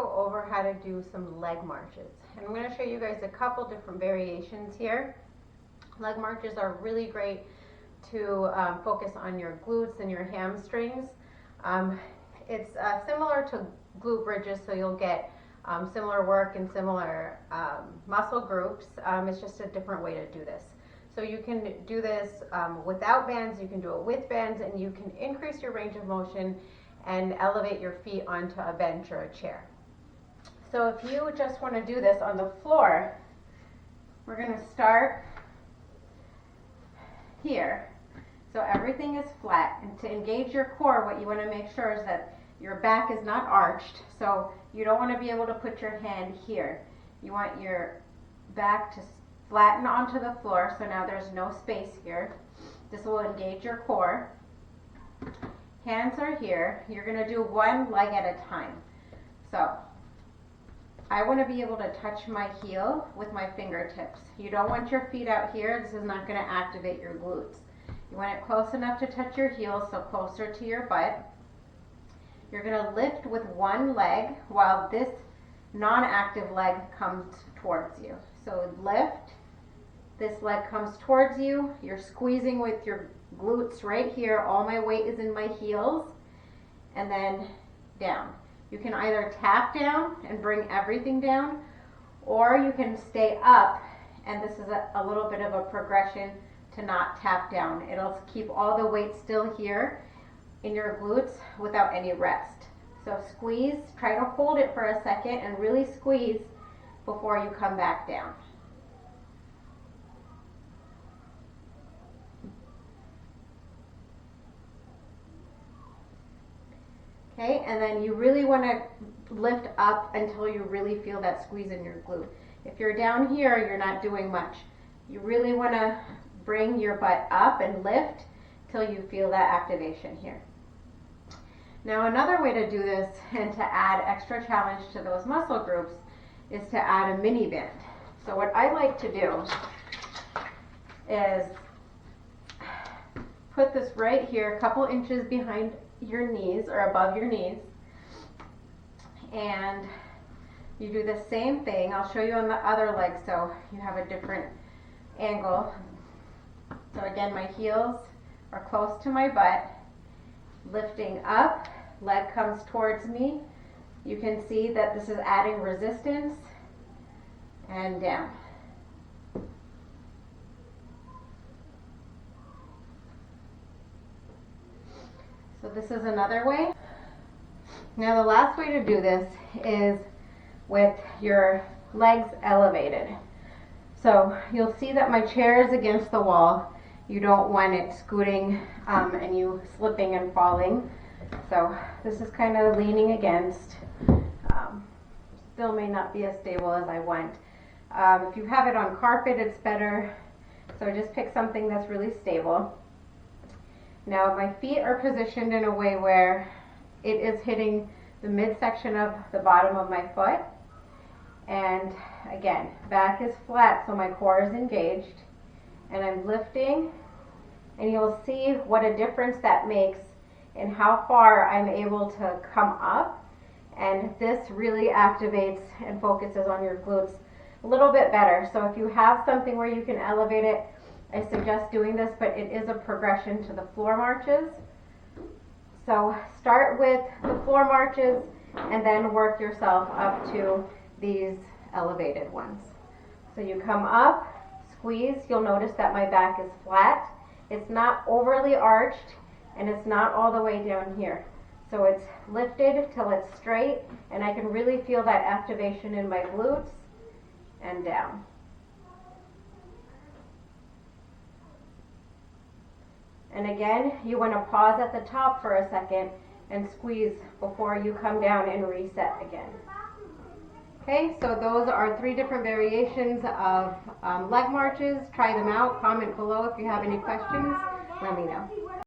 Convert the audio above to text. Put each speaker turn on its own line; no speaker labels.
go over how to do some leg marches. And I'm going to show you guys a couple different variations here. Leg marches are really great to focus on your glutes and your hamstrings. It's similar to glute bridges, so you'll get similar work and similar muscle groups. It's just a different way to do this. So you can do this without bands, you can do it with bands, and you can increase your range of motion and elevate your feet onto a bench or a chair. So if you just want to do this on the floor, we're going to start here. So everything is flat, and to engage your core, what you want to make sure is that your back is not arched. So you don't want to be able to put your hand here. You want your back to flatten onto the floor, so now there's no space here. This will engage your core. Hands are here. You're going to do one leg at a time. So I want to be able to touch my heel with my fingertips. You don't want your feet out here. This is not going to activate your glutes. You want it close enough to touch your heels, so closer to your butt. You're going to lift with one leg while this non-active leg comes towards you. So lift, this leg comes towards you, you're squeezing with your glutes right here, all my weight is in my heels, and then down. You can either tap down and bring everything down, or you can stay up, and this is a little bit of a progression to not tap down. It'll keep all the weight still here in your glutes without any rest. So squeeze, try to hold it for a second and really squeeze before you come back down. Okay, and then you really want to lift up until you really feel that squeeze in your glute. If you're down here, you're not doing much. You really want to bring your butt up and lift till you feel that activation here. Now another way to do this and to add extra challenge to those muscle groups is to add a mini band. So what I like to do is put this right here, a couple inches behind your knees or above your knees, and you do the same thing. I'll show you on the other leg so you have a different angle. So again, my heels are close to my butt, lifting up, leg comes towards me. You can see that this is adding resistance, and down. So this is another way. Now the last way to do this is with your legs elevated. So you'll see that my chair is against the wall. You don't want it scooting and you slipping and falling. So this is kind of leaning against. Still may not be as stable as I want. If you have it on carpet, it's better. So just pick something that's really stable. Now my feet are positioned in a way where it is hitting the midsection of the bottom of my foot. And again, back is flat, so my core is engaged. And I'm lifting, and you'll see what a difference that makes in how far I'm able to come up. And this really activates and focuses on your glutes a little bit better. So if you have something where you can elevate it, I suggest doing this, but it is a progression to the floor marches. So start with the floor marches and then work yourself up to these elevated ones. So you come up, squeeze, you'll notice that my back is flat. It's not overly arched, and it's not all the way down here. So it's lifted till it's straight, and I can really feel that activation in my glutes, and down. And again, you want to pause at the top for a second and squeeze before you come down and reset again. Okay, so those are 3 different variations of leg marches. Try them out. Comment below if you have any questions. Let me know.